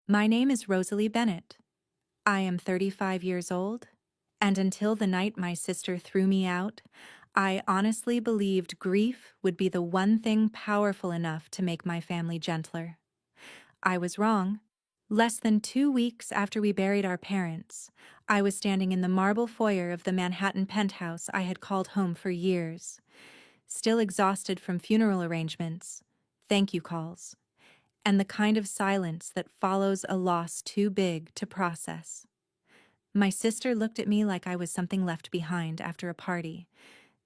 My name is Rosalie Bennett. I am 35 years old, and until the night my sister threw me out, I honestly believed grief would be the one thing powerful enough to make my family gentler. I was wrong. Less than 2 weeks after we buried our parents, I was standing in the marble foyer of the Manhattan penthouse I had called home for years, still exhausted from funeral arrangements, thank you calls, and the kind of silence that follows a loss too big to process. My sister looked at me like I was something left behind after a party.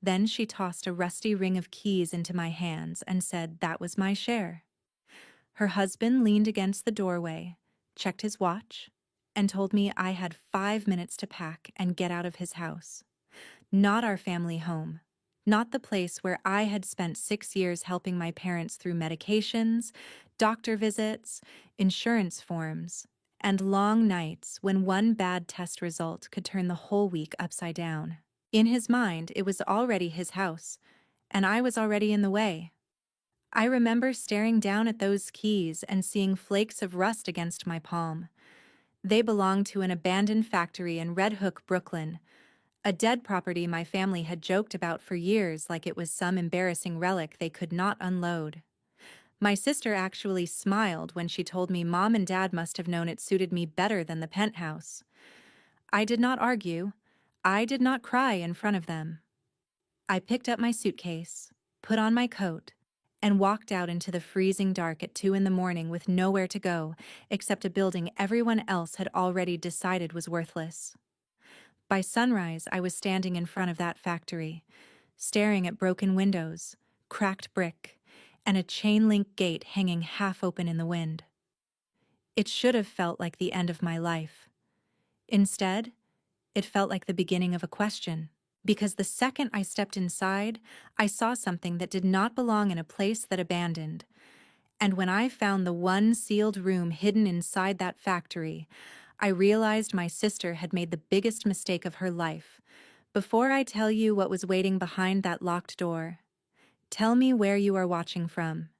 Then she tossed a rusty ring of keys into my hands and said that was my share. Her husband leaned against the doorway, checked his watch, and told me I had 5 minutes to pack and get out of his house. Not our family home. Not the place where I had spent 6 years helping my parents through medications, doctor visits, insurance forms, and long nights when one bad test result could turn the whole week upside down. In his mind, it was already his house, and I was already in the way. I remember staring down at those keys and seeing flakes of rust against my palm. They belonged to an abandoned factory in Red Hook, Brooklyn, a dead property my family had joked about for years like it was some embarrassing relic they could not unload. My sister actually smiled when she told me Mom and Dad must have known it suited me better than the penthouse. I did not argue. I did not cry in front of them. I picked up my suitcase, put on my coat, and walked out into the freezing dark at 2 in the morning with nowhere to go except a building everyone else had already decided was worthless. By sunrise, I was standing in front of that factory, staring at broken windows, cracked brick, and a chain-link gate hanging half open in the wind. It should have felt like the end of my life. Instead, it felt like the beginning of a question, because the second I stepped inside, I saw something that did not belong in a place that abandoned. And when I found the one sealed room hidden inside that factory, I realized my sister had made the biggest mistake of her life. Before I tell you what was waiting behind that locked door, tell me where you are watching from.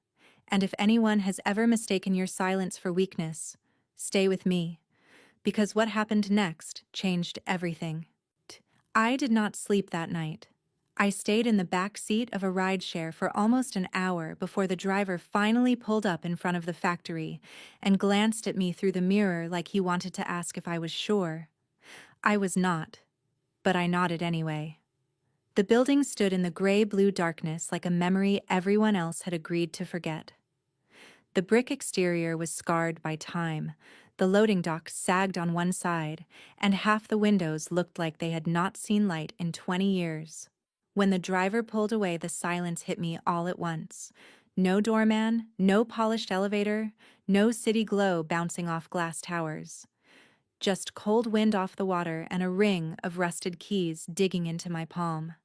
And if anyone has ever mistaken your silence for weakness, stay with me, because what happened next changed everything. I did not sleep that night. I stayed in the back seat of a rideshare for almost an hour before the driver finally pulled up in front of the factory and glanced at me through the mirror like he wanted to ask if I was sure. I was not, but I nodded anyway. The building stood in the gray-blue darkness like a memory everyone else had agreed to forget. The brick exterior was scarred by time, the loading dock sagged on one side, and half the windows looked like they had not seen light in 20 years. When the driver pulled away, the silence hit me all at once. No doorman, no polished elevator, no city glow bouncing off glass towers. Just cold wind off the water and a ring of rusted keys digging into my palm.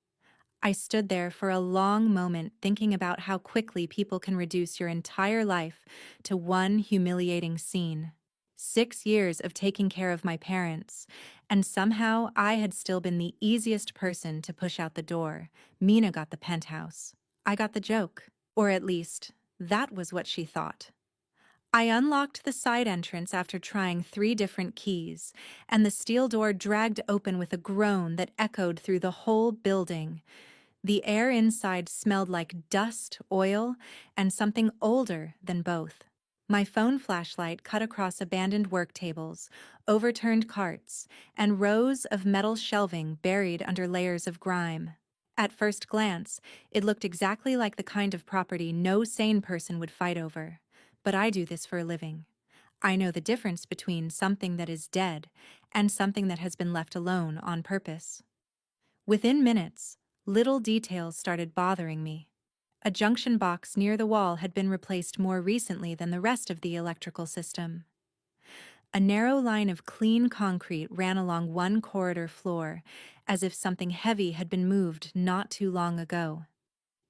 I stood there for a long moment thinking about how quickly people can reduce your entire life to one humiliating scene. 6 years of taking care of my parents, and somehow I had still been the easiest person to push out the door. Mina got the penthouse. I got the joke. Or at least, that was what she thought. I unlocked the side entrance after trying 3 different keys, and the steel door dragged open with a groan that echoed through the whole building. The air inside smelled like dust, oil, and something older than both. My phone flashlight cut across abandoned work tables, overturned carts, and rows of metal shelving buried under layers of grime. At first glance, it looked exactly like the kind of property no sane person would fight over. But I do this for a living. I know the difference between something that is dead and something that has been left alone on purpose. Within minutes, little details started bothering me. A junction box near the wall had been replaced more recently than the rest of the electrical system. A narrow line of clean concrete ran along one corridor floor, as if something heavy had been moved not too long ago.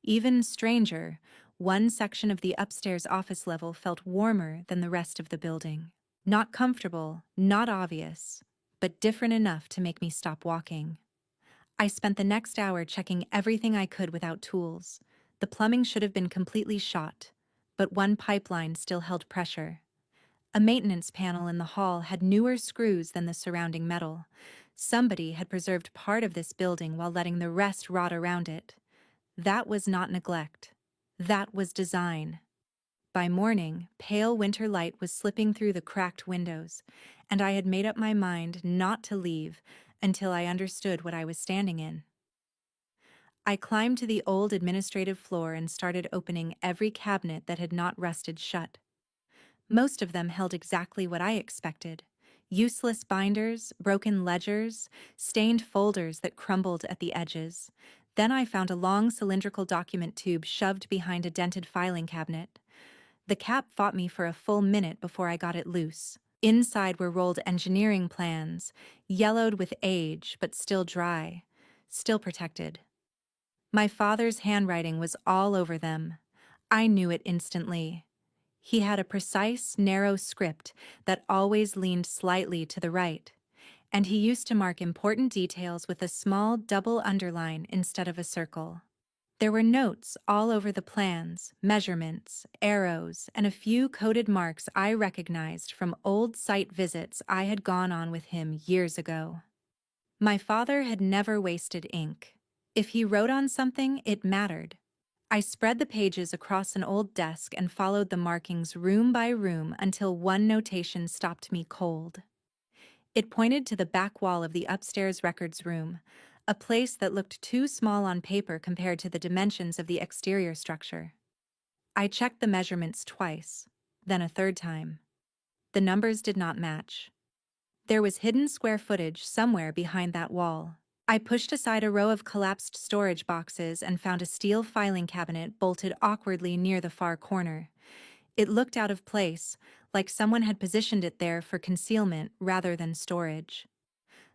Even stranger, one section of the upstairs office level felt warmer than the rest of the building. Not comfortable, not obvious, but different enough to make me stop walking. I spent the next hour checking everything I could without tools. The plumbing should have been completely shot, but one pipeline still held pressure. A maintenance panel in the hall had newer screws than the surrounding metal. Somebody had preserved part of this building while letting the rest rot around it. That was not neglect. That was design. By morning, pale winter light was slipping through the cracked windows, and I had made up my mind not to leave until I understood what I was standing in. I climbed to the old administrative floor and started opening every cabinet that had not rusted shut. Most of them held exactly what I expected: useless binders, broken ledgers, stained folders that crumbled at the edges. Then I found a long cylindrical document tube shoved behind a dented filing cabinet. The cap fought me for a full minute before I got it loose. Inside were rolled engineering plans, yellowed with age but still dry, still protected. My father's handwriting was all over them. I knew it instantly. He had a precise, narrow script that always leaned slightly to the right, and he used to mark important details with a small double underline instead of a circle. There were notes all over the plans, measurements, arrows, and a few coded marks I recognized from old site visits I had gone on with him years ago. My father had never wasted ink. If he wrote on something, it mattered. I spread the pages across an old desk and followed the markings room by room until one notation stopped me cold. It pointed to the back wall of the upstairs records room, a place that looked too small on paper compared to the dimensions of the exterior structure. I checked the measurements twice, then a third time. The numbers did not match. There was hidden square footage somewhere behind that wall. I pushed aside a row of collapsed storage boxes and found a steel filing cabinet bolted awkwardly near the far corner. It looked out of place, like someone had positioned it there for concealment rather than storage.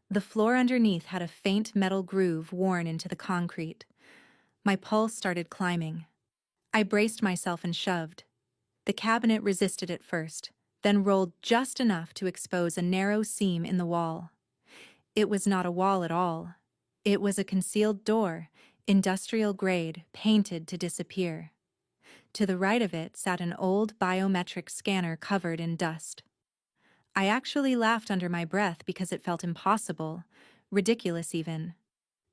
The floor underneath had a faint metal groove worn into the concrete. My pulse started climbing. I braced myself and shoved. The cabinet resisted at first, then rolled just enough to expose a narrow seam in the wall. It was not a wall at all. It was a concealed door, industrial grade, painted to disappear. To the right of it sat an old biometric scanner covered in dust. I actually laughed under my breath because it felt impossible, ridiculous even.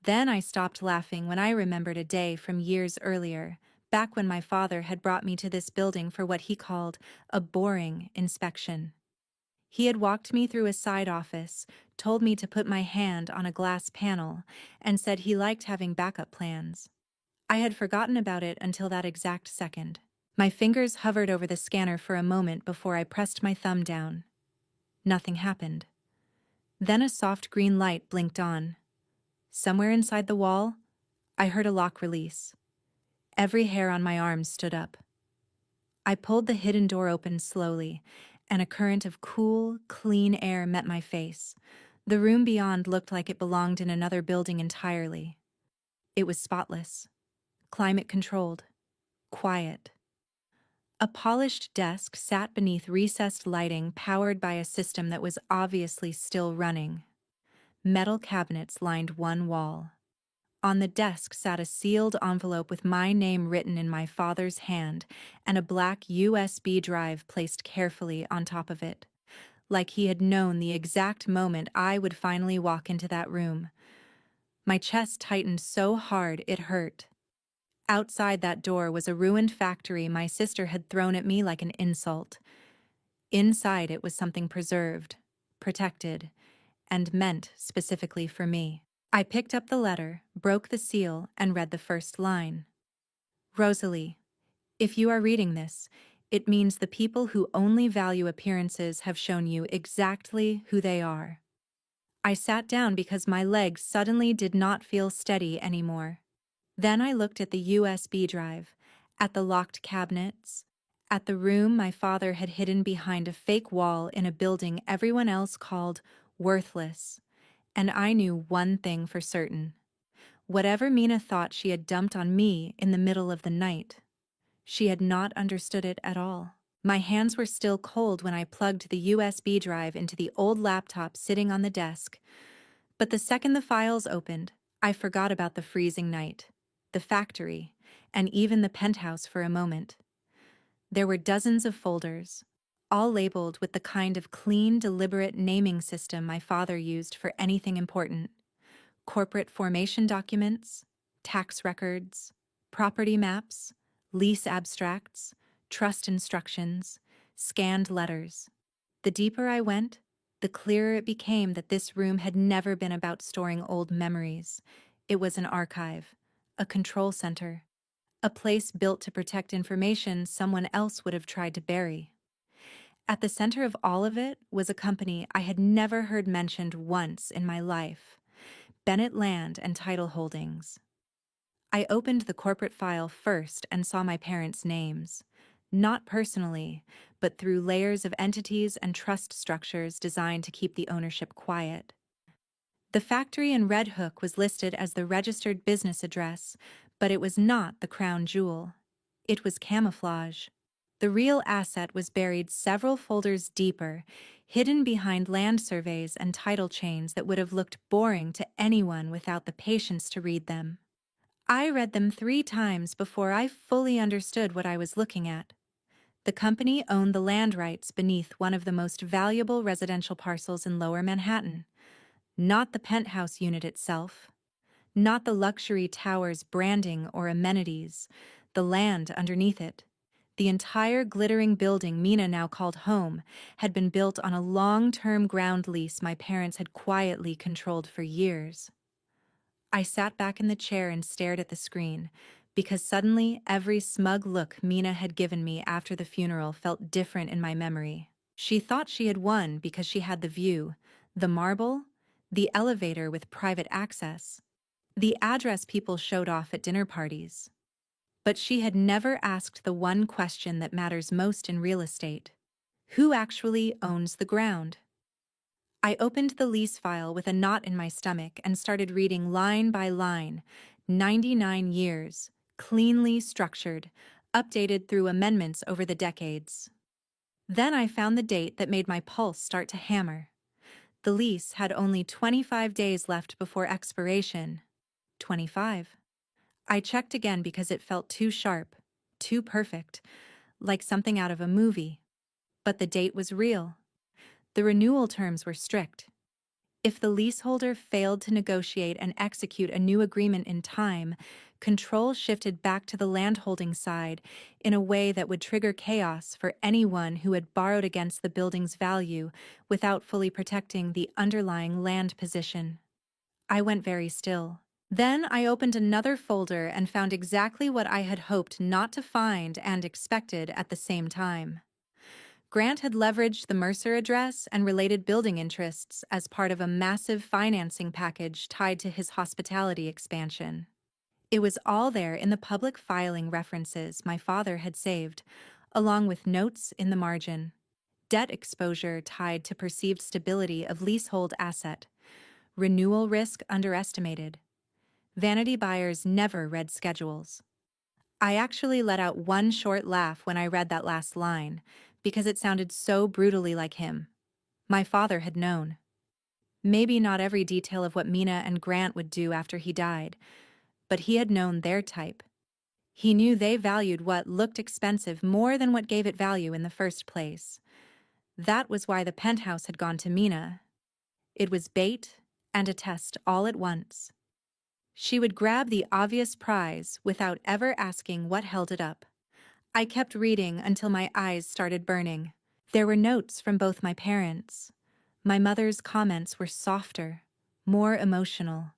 Then I stopped laughing when I remembered a day from years earlier, back when my father had brought me to this building for what he called a boring inspection. He had walked me through a side office, told me to put my hand on a glass panel, and said he liked having backup plans. I had forgotten about it until that exact second. My fingers hovered over the scanner for a moment before I pressed my thumb down. Nothing happened. Then a soft green light blinked on. Somewhere inside the wall, I heard a lock release. Every hair on my arms stood up. I pulled the hidden door open slowly, and a current of cool, clean air met my face. The room beyond looked like it belonged in another building entirely. It was spotless, climate-controlled, quiet. A polished desk sat beneath recessed lighting powered by a system that was obviously still running. Metal cabinets lined one wall. On the desk sat a sealed envelope with my name written in my father's hand and a black USB drive placed carefully on top of it, like he had known the exact moment I would finally walk into that room. My chest tightened so hard it hurt. Outside that door was a ruined factory my sister had thrown at me like an insult. Inside it was something preserved, protected, and meant specifically for me. I picked up the letter, broke the seal, and read the first line. Rosalie, if you are reading this, it means the people who only value appearances have shown you exactly who they are. I sat down because my legs suddenly did not feel steady anymore. Then I looked at the USB drive, at the locked cabinets, at the room my father had hidden behind a fake wall in a building everyone else called worthless, and I knew one thing for certain. Whatever Mina thought she had dumped on me in the middle of the night, she had not understood it at all. My hands were still cold when I plugged the USB drive into the old laptop sitting on the desk, but the second the files opened, I forgot about the freezing night, the factory, and even the penthouse for a moment. There were dozens of folders, all labeled with the kind of clean, deliberate naming system my father used for anything important: corporate formation documents, tax records, property maps, lease abstracts, trust instructions, scanned letters. The deeper I went, the clearer it became that this room had never been about storing old memories. It was an archive, a control center, a place built to protect information someone else would have tried to bury. At the center of all of it was a company I had never heard mentioned once in my life: Bennett Land and Title Holdings. I opened the corporate file first and saw my parents' names, not personally, but through layers of entities and trust structures designed to keep the ownership quiet. The factory in Red Hook was listed as the registered business address, but it was not the crown jewel. It was camouflage. The real asset was buried several folders deeper, hidden behind land surveys and title chains that would have looked boring to anyone without the patience to read them. I read them 3 times before I fully understood what I was looking at. The company owned the land rights beneath one of the most valuable residential parcels in Lower Manhattan. Not the penthouse unit itself, not the luxury tower's branding or amenities, the land underneath it. The entire glittering building Mina now called home had been built on a long-term ground lease my parents had quietly controlled for years. I sat back in the chair and stared at the screen, because suddenly every smug look Mina had given me after the funeral felt different in my memory. She thought she had won because she had the view, the marble, the elevator with private access, the address people showed off at dinner parties. But she had never asked the one question that matters most in real estate: who actually owns the ground? I opened the lease file with a knot in my stomach and started reading line by line: 99 years, cleanly structured, updated through amendments over the decades. Then I found the date that made my pulse start to hammer. The lease had only 25 days left before expiration. 25. I checked again because it felt too sharp, too perfect, like something out of a movie. But the date was real. The renewal terms were strict. If the leaseholder failed to negotiate and execute a new agreement in time, control shifted back to the landholding side in a way that would trigger chaos for anyone who had borrowed against the building's value without fully protecting the underlying land position. I went very still. Then I opened another folder and found exactly what I had hoped not to find and expected at the same time. Grant had leveraged the Mercer address and related building interests as part of a massive financing package tied to his hospitality expansion. It was all there in the public filing references my father had saved, along with notes in the margin. Debt exposure tied to perceived stability of leasehold asset. Renewal risk underestimated. Vanity buyers never read schedules. I actually let out one short laugh when I read that last line, because it sounded so brutally like him. My father had known. Maybe not every detail of what Mina and Grant would do after he died, but he had known their type. He knew they valued what looked expensive more than what gave it value in the first place. That was why the penthouse had gone to Mina. It was bait and a test all at once. She would grab the obvious prize without ever asking what held it up. I kept reading until my eyes started burning. There were notes from both my parents. My mother's comments were softer, more emotional.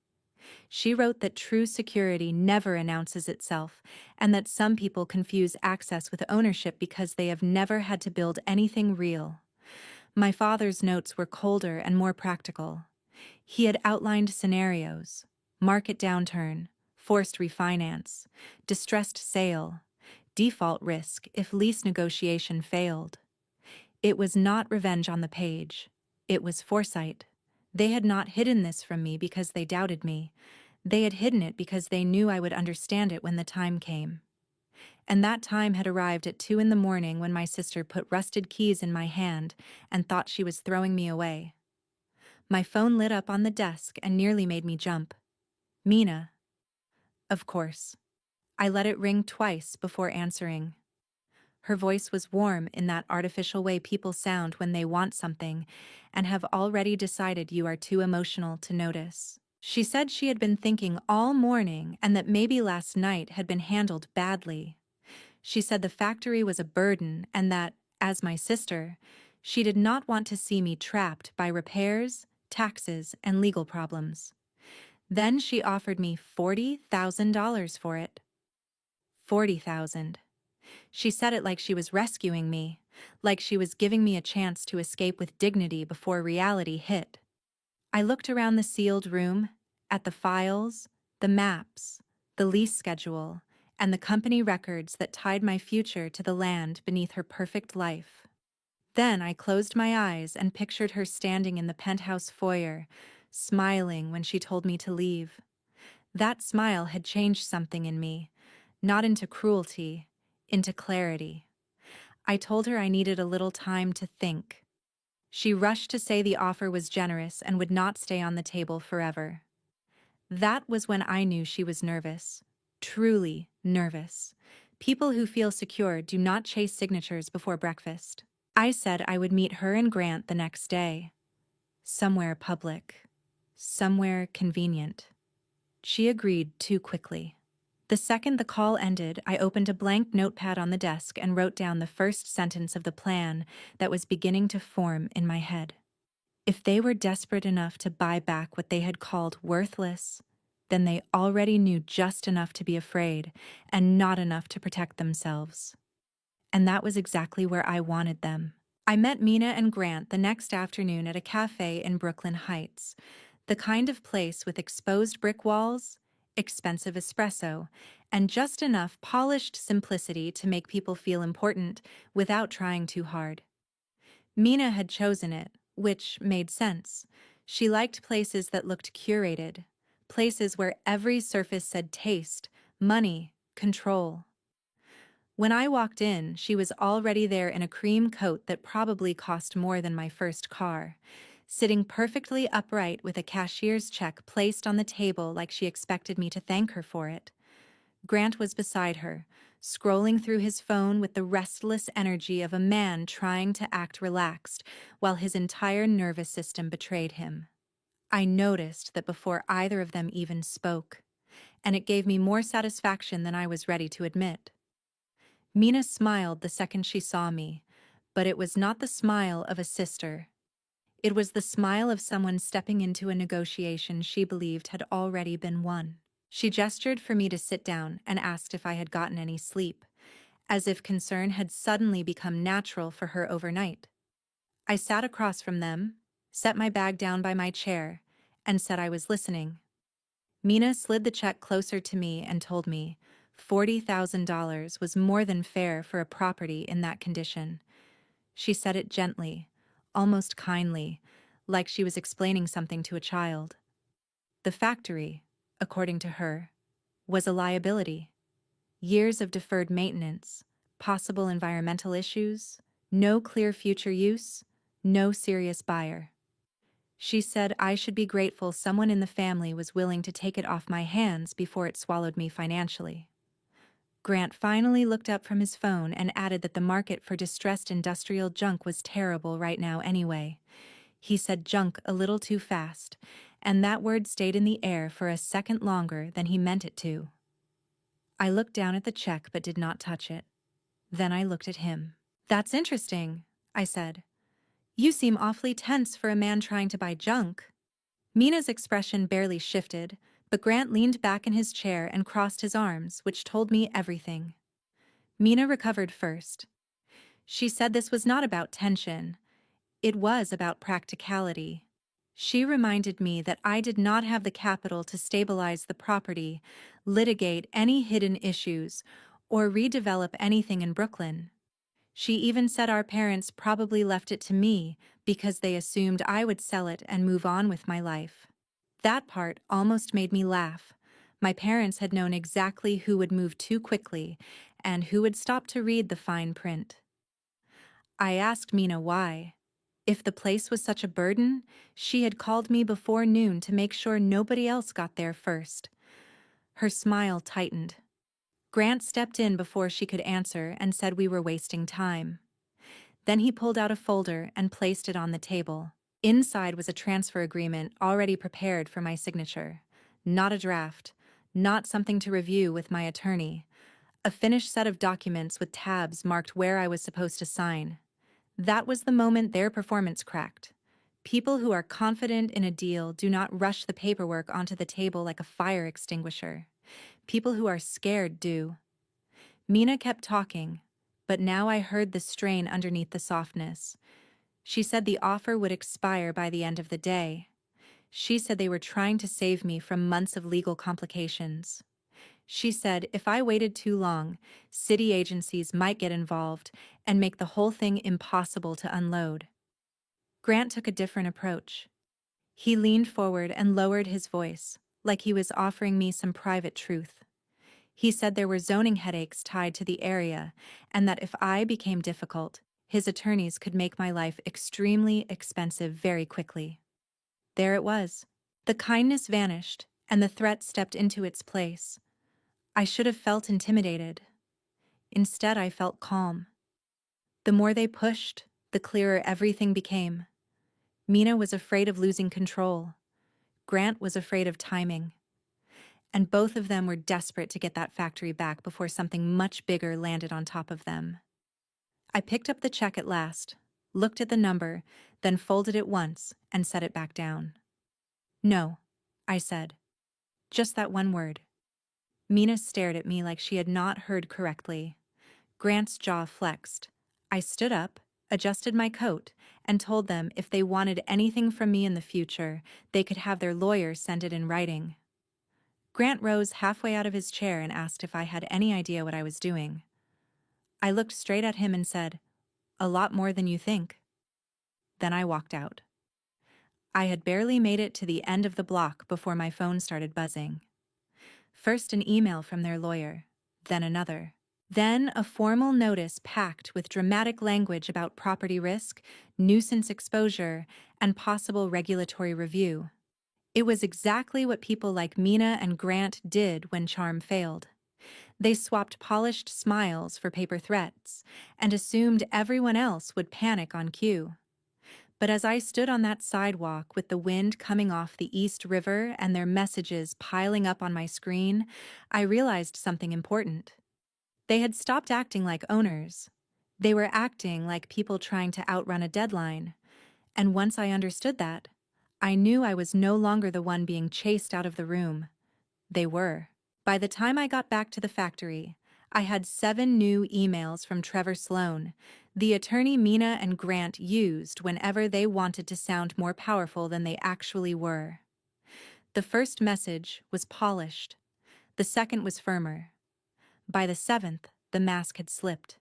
She wrote that true security never announces itself, and that some people confuse access with ownership because they have never had to build anything real. My father's notes were colder and more practical. He had outlined scenarios: market downturn, forced refinance, distressed sale, default risk if lease negotiation failed. It was not revenge on the page. It was foresight. They had not hidden this from me because they doubted me. They had hidden it because they knew I would understand it when the time came. And that time had arrived at 2 in the morning when my sister put rusted keys in my hand and thought she was throwing me away. My phone lit up on the desk and nearly made me jump. Mina. Of course. I let it ring twice before answering. Her voice was warm in that artificial way people sound when they want something and have already decided you are too emotional to notice. She said she had been thinking all morning and that maybe last night had been handled badly. She said the factory was a burden and that, as my sister, she did not want to see me trapped by repairs, taxes, and legal problems. Then she offered me $40,000 for it. 40,000. She said it like she was rescuing me, like she was giving me a chance to escape with dignity before reality hit. I looked around the sealed room, at the files, the maps, the lease schedule, and the company records that tied my future to the land beneath her perfect life. Then I closed my eyes and pictured her standing in the penthouse foyer, smiling when she told me to leave. That smile had changed something in me, not into cruelty, into clarity. I told her I needed a little time to think. She rushed to say the offer was generous and would not stay on the table forever. That was when I knew she was nervous. Truly nervous. People who feel secure do not chase signatures before breakfast. I said I would meet her and Grant the next day. Somewhere public. Somewhere convenient. She agreed too quickly. The second the call ended, I opened a blank notepad on the desk and wrote down the first sentence of the plan that was beginning to form in my head. If they were desperate enough to buy back what they had called worthless, then they already knew just enough to be afraid and not enough to protect themselves. And that was exactly where I wanted them. I met Mina and Grant the next afternoon at a cafe in Brooklyn Heights, the kind of place with exposed brick walls, expensive espresso, and just enough polished simplicity to make people feel important without trying too hard. Mina had chosen it, which made sense. She liked places that looked curated, places where every surface said taste, money, control. When I walked in, she was already there in a cream coat that probably cost more than my first car, sitting perfectly upright with a cashier's check placed on the table like she expected me to thank her for it. Grant was beside her, scrolling through his phone with the restless energy of a man trying to act relaxed while his entire nervous system betrayed him. I noticed that before either of them even spoke, and it gave me more satisfaction than I was ready to admit. Mina smiled the second she saw me, but it was not the smile of a sister. It was the smile of someone stepping into a negotiation she believed had already been won. She gestured for me to sit down and asked if I had gotten any sleep, as if concern had suddenly become natural for her overnight. I sat across from them, set my bag down by my chair, and said I was listening. Mina slid the check closer to me and told me $40,000 was more than fair for a property in that condition. She said it gently, almost kindly, like she was explaining something to a child. The factory, according to her, was a liability. Years of deferred maintenance, possible environmental issues, no clear future use, no serious buyer. She said I should be grateful someone in the family was willing to take it off my hands before it swallowed me financially. Grant finally looked up from his phone and added that the market for distressed industrial junk was terrible right now anyway. He said junk a little too fast, and that word stayed in the air for a second longer than he meant it to. I looked down at the check but did not touch it. Then I looked at him. "That's interesting," I said. "You seem awfully tense for a man trying to buy junk." Mina's expression barely shifted, but Grant leaned back in his chair and crossed his arms, which told me everything. Mina recovered first. She said this was not about tension. It was about practicality. She reminded me that I did not have the capital to stabilize the property, litigate any hidden issues, or redevelop anything in Brooklyn. She even said our parents probably left it to me because they assumed I would sell it and move on with my life. That part almost made me laugh. My parents had known exactly who would move too quickly and who would stop to read the fine print. I asked Mina why. If the place was such a burden, she had called me before noon to make sure nobody else got there first. Her smile tightened. Grant stepped in before she could answer and said we were wasting time. Then he pulled out a folder and placed it on the table. Inside was a transfer agreement already prepared for my signature. Not a draft, not something to review with my attorney. A finished set of documents with tabs marked where I was supposed to sign. That was the moment their performance cracked. People who are confident in a deal do not rush the paperwork onto the table like a fire extinguisher. People who are scared do. Mina kept talking, but now I heard the strain underneath the softness. She said the offer would expire by the end of the day. She said they were trying to save me from months of legal complications. She said if I waited too long, city agencies might get involved and make the whole thing impossible to unload. Grant took a different approach. He leaned forward and lowered his voice, like he was offering me some private truth. He said there were zoning headaches tied to the area, and that if I became difficult, his attorneys could make my life extremely expensive very quickly. There it was. The kindness vanished, and the threat stepped into its place. I should have felt intimidated. Instead, I felt calm. The more they pushed, the clearer everything became. Mina was afraid of losing control. Grant was afraid of timing. And both of them were desperate to get that factory back before something much bigger landed on top of them. I picked up the check at last, looked at the number, then folded it once and set it back down. No, I said. Just that one word. Mina stared at me like she had not heard correctly. Grant's jaw flexed. I stood up, adjusted my coat, and told them if they wanted anything from me in the future, they could have their lawyer send it in writing. Grant rose halfway out of his chair and asked if I had any idea what I was doing. I looked straight at him and said, "A lot more than you think." Then I walked out. I had barely made it to the end of the block before my phone started buzzing. First an email from their lawyer, then another. Then a formal notice packed with dramatic language about property risk, nuisance exposure, and possible regulatory review. It was exactly what people like Mina and Grant did when charm failed. They swapped polished smiles for paper threats and assumed everyone else would panic on cue. But as I stood on that sidewalk with the wind coming off the East River and their messages piling up on my screen, I realized something important. They had stopped acting like owners. They were acting like people trying to outrun a deadline. And once I understood that, I knew I was no longer the one being chased out of the room. They were. By the time I got back to the factory, I had 7 new emails from Trevor Sloan, the attorney Mina and Grant used whenever they wanted to sound more powerful than they actually were. The first message was polished. The second was firmer. By the 7th, the mask had slipped.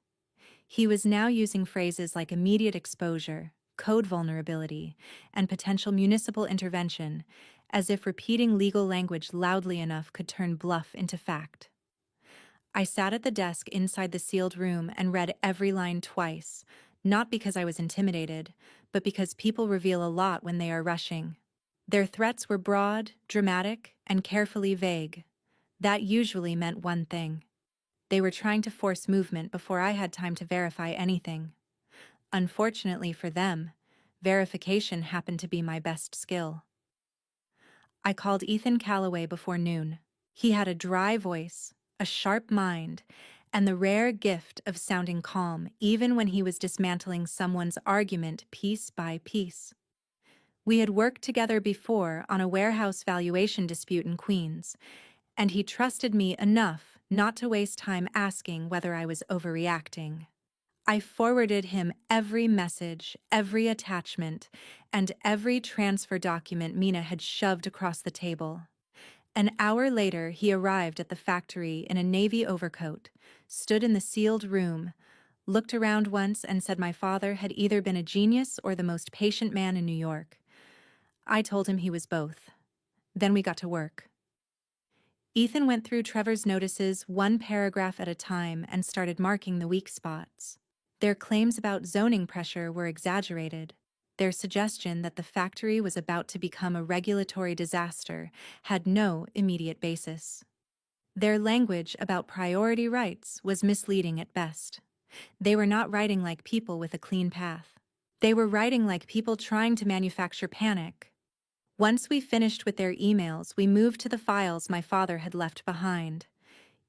He was now using phrases like immediate exposure, code vulnerability, and potential municipal intervention, as if repeating legal language loudly enough could turn bluff into fact. I sat at the desk inside the sealed room and read every line twice, not because I was intimidated, but because people reveal a lot when they are rushing. Their threats were broad, dramatic, and carefully vague. That usually meant one thing. They were trying to force movement before I had time to verify anything. Unfortunately for them, verification happened to be my best skill. I called Ethan Calloway before noon. He had a dry voice, a sharp mind, and the rare gift of sounding calm even when he was dismantling someone's argument piece by piece. We had worked together before on a warehouse valuation dispute in Queens, and he trusted me enough not to waste time asking whether I was overreacting. I forwarded him every message, every attachment, and every transfer document Mina had shoved across the table. An hour later, he arrived at the factory in a navy overcoat, stood in the sealed room, looked around once and said my father had either been a genius or the most patient man in New York. I told him he was both. Then we got to work. Ethan went through Trevor's notices one paragraph at a time and started marking the weak spots. Their claims about zoning pressure were exaggerated. Their suggestion that the factory was about to become a regulatory disaster had no immediate basis. Their language about priority rights was misleading at best. They were not writing like people with a clean path. They were writing like people trying to manufacture panic. Once we finished with their emails, we moved to the files my father had left behind.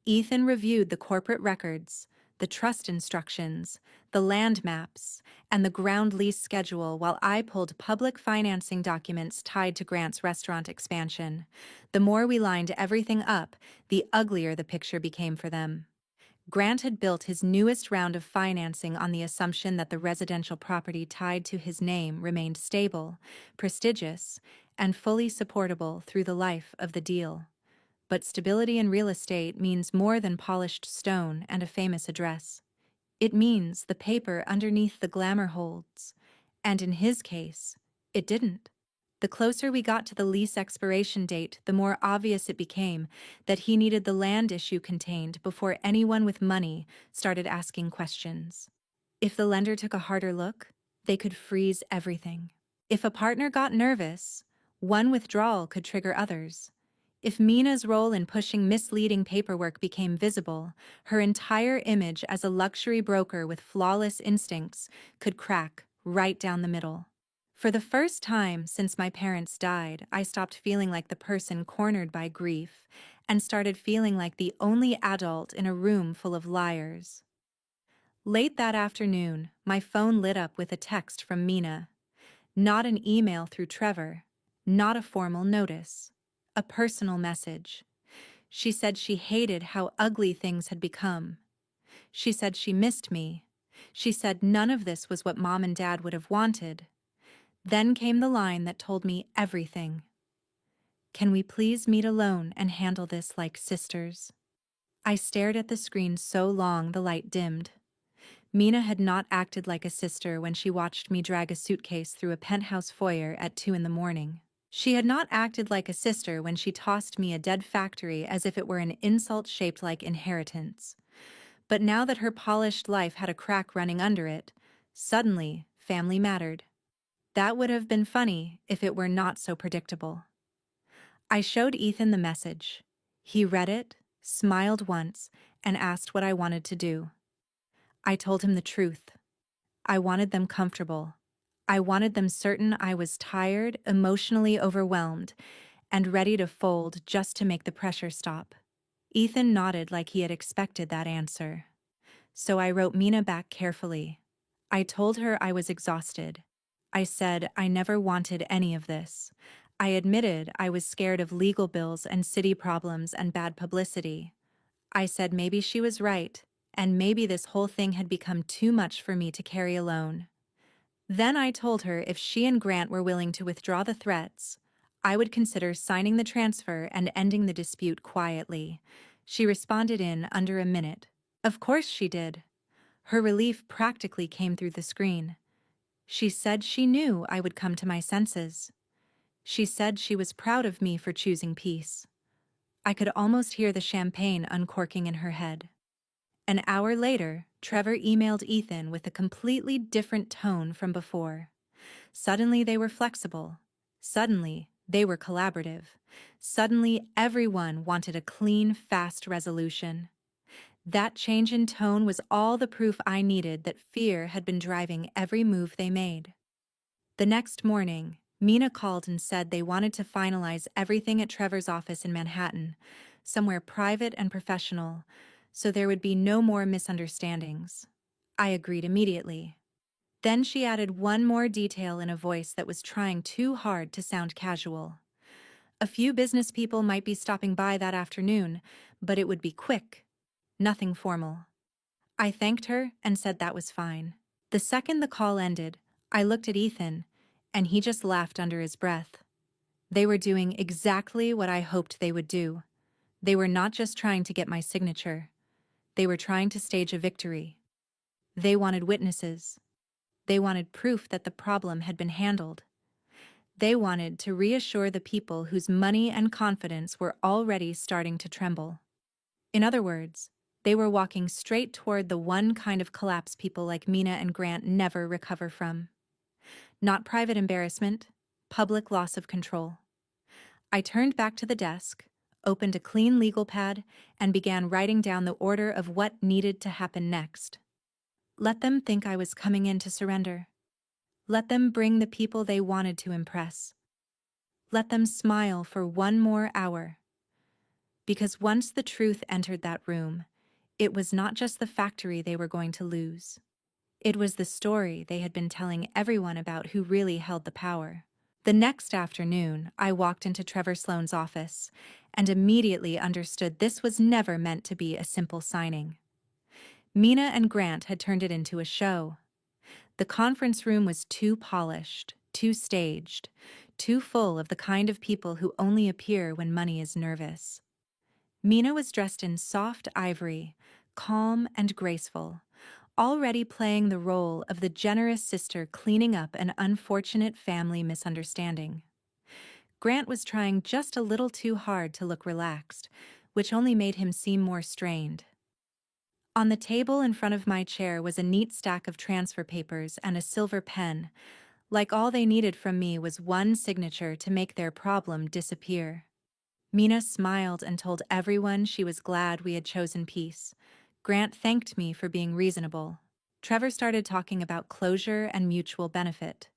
Ethan reviewed the corporate records, the trust instructions, the land maps, and the ground lease schedule while I pulled public financing documents tied to Grant's restaurant expansion. The more we lined everything up, the uglier the picture became for them. Grant had built his newest round of financing on the assumption that the residential property tied to his name remained stable, prestigious, and fully supportable through the life of the deal. But stability in real estate means more than polished stone and a famous address. It means the paper underneath the glamour holds. And in his case, it didn't. The closer we got to the lease expiration date, the more obvious it became that he needed the land issue contained before anyone with money started asking questions. If the lender took a harder look, they could freeze everything. If a partner got nervous, one withdrawal could trigger others. If Mina's role in pushing misleading paperwork became visible, her entire image as a luxury broker with flawless instincts could crack right down the middle. For the first time since my parents died, I stopped feeling like the person cornered by grief and started feeling like the only adult in a room full of liars. Late that afternoon, my phone lit up with a text from Mina. Not an email through Trevor, not a formal notice. A personal message. She said she hated how ugly things had become. She said she missed me. She said none of this was what Mom and Dad would have wanted. Then came the line that told me everything. Can we please meet alone and handle this like sisters? I stared at the screen so long the light dimmed. Mina had not acted like a sister when she watched me drag a suitcase through a penthouse foyer at 2 in the morning. She had not acted like a sister when she tossed me a dead factory as if it were an insult shaped like inheritance. But now that her polished life had a crack running under it, suddenly, family mattered. That would have been funny if it were not so predictable. I showed Ethan the message. He read it, smiled once, and asked what I wanted to do. I told him the truth. I wanted them comfortable. I wanted them certain I was tired, emotionally overwhelmed, and ready to fold just to make the pressure stop. Ethan nodded like he had expected that answer. So I wrote Mina back carefully. I told her I was exhausted. I said I never wanted any of this. I admitted I was scared of legal bills and city problems and bad publicity. I said maybe she was right, and maybe this whole thing had become too much for me to carry alone. Then I told her if she and Grant were willing to withdraw the threats, I would consider signing the transfer and ending the dispute quietly. She responded in under a minute. Of course she did. Her relief practically came through the screen. She said she knew I would come to my senses. She said she was proud of me for choosing peace. I could almost hear the champagne uncorking in her head. An hour later, Trevor emailed Ethan with a completely different tone from before. Suddenly they were flexible. Suddenly they were collaborative. Suddenly everyone wanted a clean, fast resolution. That change in tone was all the proof I needed that fear had been driving every move they made. The next morning, Mina called and said they wanted to finalize everything at Trevor's office in Manhattan, somewhere private and professional, so there would be no more misunderstandings. I agreed immediately. Then she added one more detail in a voice that was trying too hard to sound casual. A few business people might be stopping by that afternoon, but it would be quick. Nothing formal. I thanked her and said that was fine. The second the call ended, I looked at Ethan, and he just laughed under his breath. They were doing exactly what I hoped they would do. They were not just trying to get my signature. They were trying to stage a victory. They wanted witnesses. They wanted proof that the problem had been handled. They wanted to reassure the people whose money and confidence were already starting to tremble. In other words, they were walking straight toward the one kind of collapse people like Mina and Grant never recover from. Not private embarrassment, public loss of control. I turned back to the desk, opened a clean legal pad, and began writing down the order of what needed to happen next. Let them think I was coming in to surrender. Let them bring the people they wanted to impress. Let them smile for one more hour. Because once the truth entered that room, it was not just the factory they were going to lose. It was the story they had been telling everyone about who really held the power. The next afternoon, I walked into Trevor Sloane's office and immediately understood this was never meant to be a simple signing. Mina and Grant had turned it into a show. The conference room was too polished, too staged, too full of the kind of people who only appear when money is nervous. Mina was dressed in soft ivory, calm and graceful, already playing the role of the generous sister cleaning up an unfortunate family misunderstanding. Grant was trying just a little too hard to look relaxed, which only made him seem more strained. On the table in front of my chair was a neat stack of transfer papers and a silver pen, like all they needed from me was one signature to make their problem disappear. Mina smiled and told everyone she was glad we had chosen peace. Grant thanked me for being reasonable. Trevor started talking about closure and mutual benefit.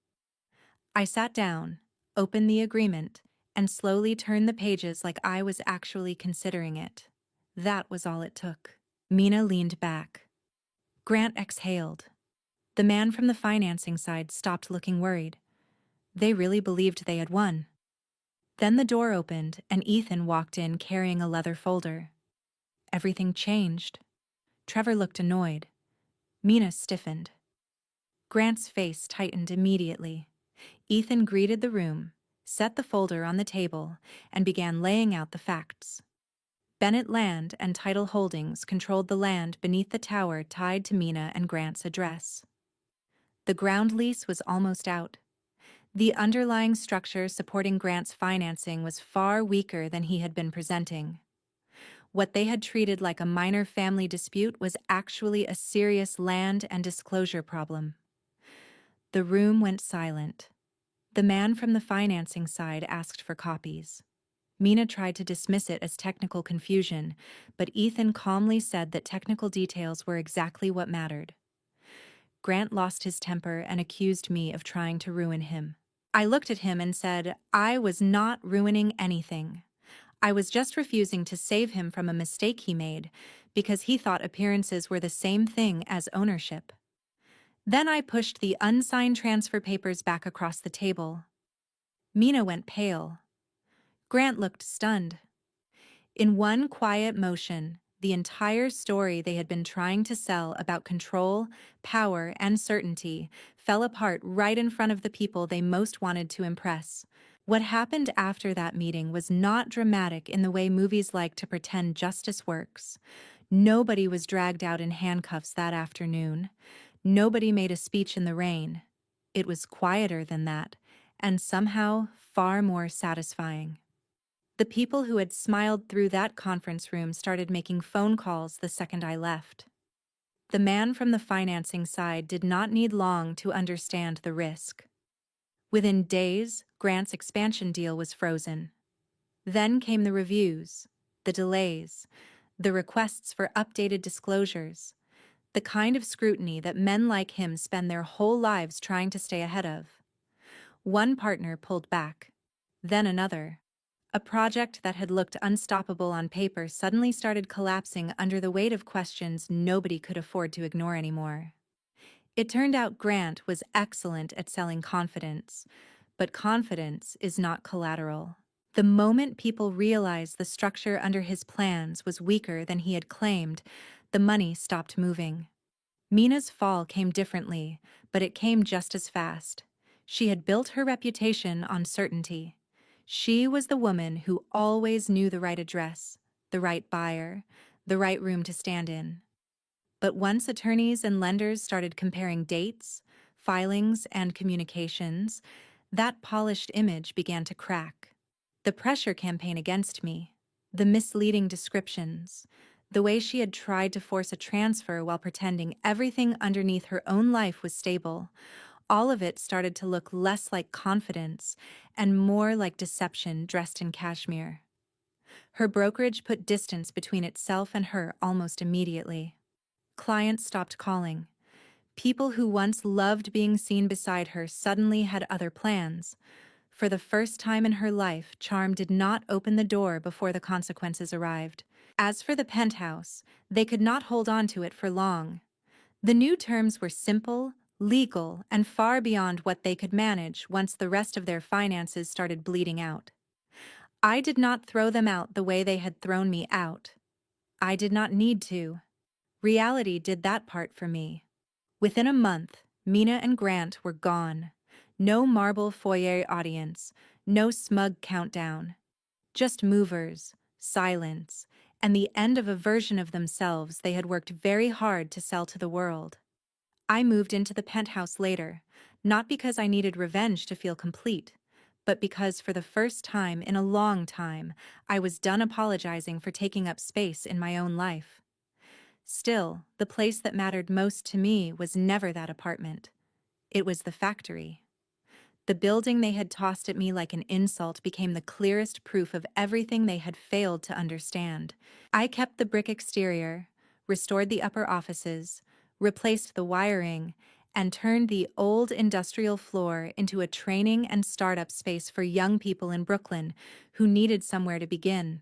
I sat down, opened the agreement, and slowly turned the pages like I was actually considering it. That was all it took. Mina leaned back. Grant exhaled. The man from the financing side stopped looking worried. They really believed they had won. Then the door opened and Ethan walked in carrying a leather folder. Everything changed. Trevor looked annoyed. Mina stiffened. Grant's face tightened immediately. Ethan greeted the room, set the folder on the table, and began laying out the facts. Bennett Land and Title Holdings controlled the land beneath the tower tied to Mina and Grant's address. The ground lease was almost out. The underlying structure supporting Grant's financing was far weaker than he had been presenting. What they had treated like a minor family dispute was actually a serious land and disclosure problem. The room went silent. The man from the financing side asked for copies. Mina tried to dismiss it as technical confusion, but Ethan calmly said that technical details were exactly what mattered. Grant lost his temper and accused me of trying to ruin him. I looked at him and said I was not ruining anything. I was just refusing to save him from a mistake he made because he thought appearances were the same thing as ownership. Then I pushed the unsigned transfer papers back across the table. Mina went pale. Grant looked stunned. In one quiet motion, the entire story they had been trying to sell about control, power, and certainty fell apart right in front of the people they most wanted to impress. What happened after that meeting was not dramatic in the way movies like to pretend justice works. Nobody was dragged out in handcuffs that afternoon. Nobody made a speech in the rain. It was quieter than that, and somehow far more satisfying. The people who had smiled through that conference room started making phone calls the second I left. The man from the financing side did not need long to understand the risk. Within days, Grant's expansion deal was frozen. Then came the reviews, the delays, the requests for updated disclosures, the kind of scrutiny that men like him spend their whole lives trying to stay ahead of. One partner pulled back, then another. A project that had looked unstoppable on paper suddenly started collapsing under the weight of questions nobody could afford to ignore anymore. It turned out Grant was excellent at selling confidence, but confidence is not collateral. The moment people realized the structure under his plans was weaker than he had claimed, the money stopped moving. Mina's fall came differently, but it came just as fast. She had built her reputation on certainty. She was the woman who always knew the right address, the right buyer, the right room to stand in. But once attorneys and lenders started comparing dates, filings, and communications, that polished image began to crack. The pressure campaign against me, the misleading descriptions, the way she had tried to force a transfer while pretending everything underneath her own life was stable, all of it started to look less like confidence and more like deception dressed in cashmere. Her brokerage put distance between itself and her almost immediately. Clients stopped calling. People who once loved being seen beside her suddenly had other plans. For the first time in her life, charm did not open the door before the consequences arrived. As for the penthouse, they could not hold on to it for long. The new terms were simple, legal, and far beyond what they could manage once the rest of their finances started bleeding out. I did not throw them out the way they had thrown me out. I did not need to. Reality did that part for me. Within a month, Mina and Grant were gone. No marble foyer audience, no smug countdown. Just movers, silence, and the end of a version of themselves they had worked very hard to sell to the world. I moved into the penthouse later, not because I needed revenge to feel complete, but because for the first time in a long time, I was done apologizing for taking up space in my own life. Still, the place that mattered most to me was never that apartment. It was the factory. The building they had tossed at me like an insult became the clearest proof of everything they had failed to understand. I kept the brick exterior, restored the upper offices, replaced the wiring, and turned the old industrial floor into a training and startup space for young people in Brooklyn who needed somewhere to begin.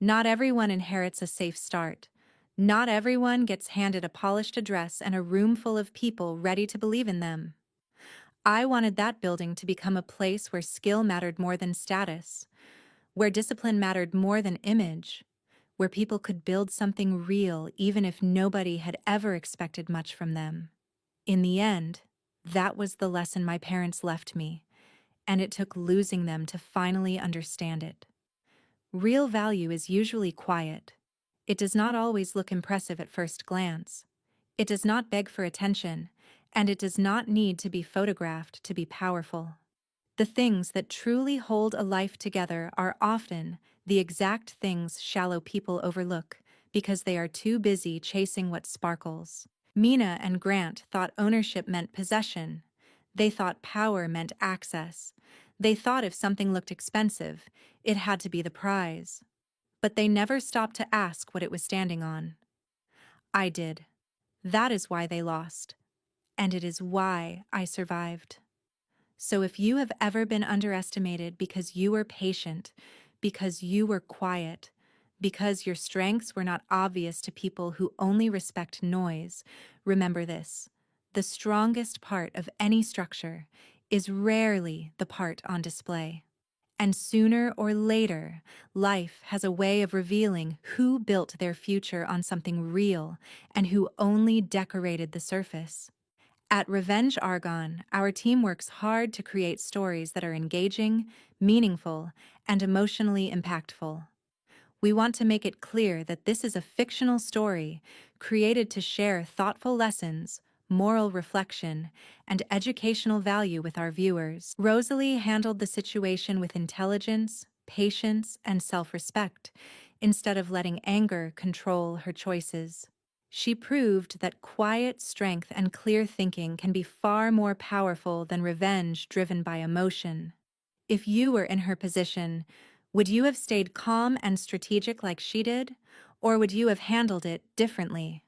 Not everyone inherits a safe start. Not everyone gets handed a polished address and a room full of people ready to believe in them. I wanted that building to become a place where skill mattered more than status, where discipline mattered more than image, where people could build something real even if nobody had ever expected much from them. In the end, that was the lesson my parents left me, and it took losing them to finally understand it. Real value is usually quiet. It does not always look impressive at first glance. It does not beg for attention, and it does not need to be photographed to be powerful. The things that truly hold a life together are often the exact things shallow people overlook because they are too busy chasing what sparkles. Mina and Grant thought ownership meant possession. They thought power meant access. They thought if something looked expensive, it had to be the prize. But they never stopped to ask what it was standing on. I did. That is why they lost. And it is why I survived. So if you have ever been underestimated because you were patient, because you were quiet, because your strengths were not obvious to people who only respect noise, remember this: the strongest part of any structure is rarely the part on display. And sooner or later, life has a way of revealing who built their future on something real and who only decorated the surface. At Revenge Argon, our team works hard to create stories that are engaging, meaningful, and emotionally impactful. We want to make it clear that this is a fictional story created to share thoughtful lessons, moral reflection, and educational value with our viewers. Rosalie handled the situation with intelligence, patience, and self-respect, instead of letting anger control her choices. She proved that quiet strength and clear thinking can be far more powerful than revenge driven by emotion. If you were in her position, would you have stayed calm and strategic like she did, or would you have handled it differently?